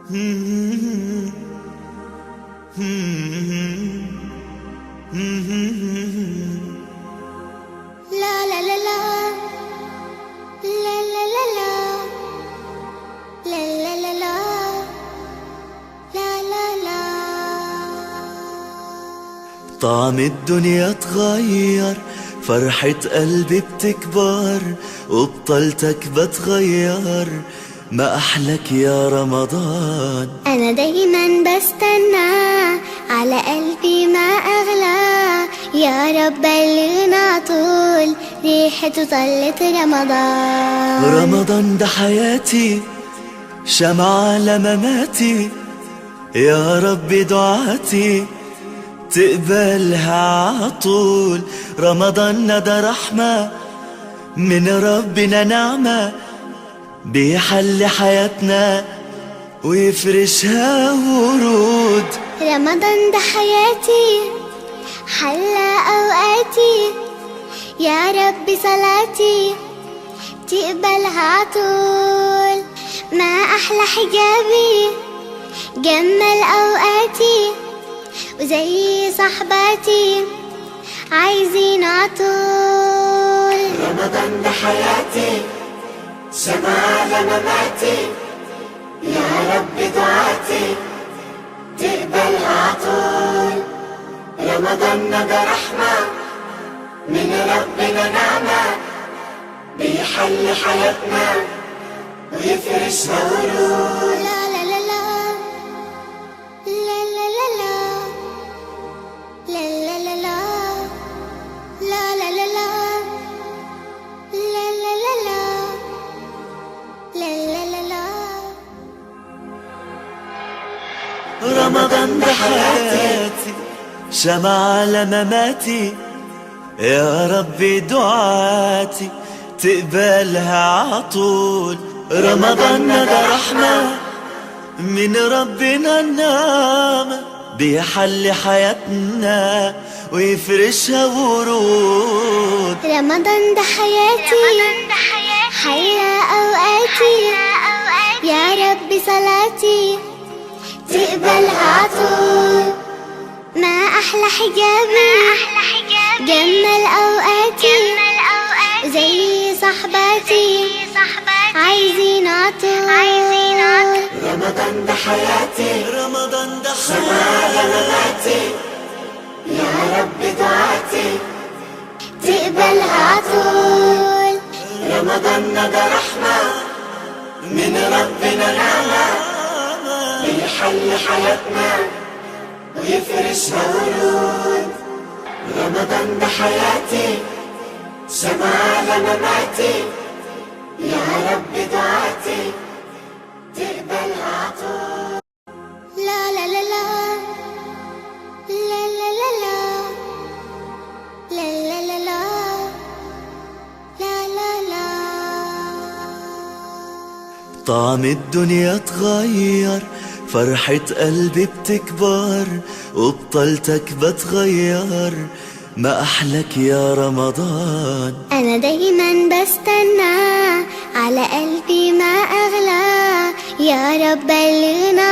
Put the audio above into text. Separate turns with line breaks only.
لا لا لا لا لا لا لا لا لا لا لا لا لا لا.
طعم الدنيا اتغير، فرحة قلبي بتكبر، وبطلتك بتغير، ما أحلك يا رمضان.
أنا دايما بستنى، على قلبي ما أغلى، يا رب بلغنا طول ريحته طلت رمضان.
رمضان ده حياتي، شمعة لمماتي، يا رب دعاتي تقبلها عطول. رمضان ده رحمة من ربنا، نعمة بيحل حياتنا ويفرشها ورود.
رمضان ده حياتي، حلى أوقاتي، يا رب صلاتي تقبلها عطول. ما أحلى حجابي جمل أوقاتي، وزي صحباتي عايزين عطول.
رمضان ده حياتي، شمعة لمماتي، يا رب دعاتي تقبلها عطول. رمضان ده رحمة من ربنا، نعمة بيحل حياتنا ويفرشها ورود.
لا لا لا لا لا لا لا لا لا لا لا لا لا لا لا لا لا لا لا.
رمضان ده حياتي، شمعة لمماتي، يا ربي دعاتي تقبلها عطول. رمضان ده رحمة من ربنا، النعمة بيحل حياتنا ويفرشها ورود.
رمضان ده حياتي، حيا أوقاتي، يا رب صلاتي تقبلها عطول. ما أحلى حجابي جمل أوقاتي، زي صحباتي عايزين عطول.
رمضان ده حياتي،
رمضان ده
شمعة لمماتي، يا رب دعاتي
تقبلها عطول.
رمضان ده رحمة من ربنا، نعمة بيحل حياتنا ويفرشها ورود. رمضان ده حياتي، شمعة لمماتي، يا رب دعاتي تقبلها عطول.
لا لا لا لا لا لا لا لا لا لا لا لا لا.
طعم الدنيا اتغير، فرحة قلبي بتكبر، وبطلتك بتغير، ما أحلك يا رمضان.
أنا دايما بستنى، على قلبي ما أغلى، يا رب بلغنا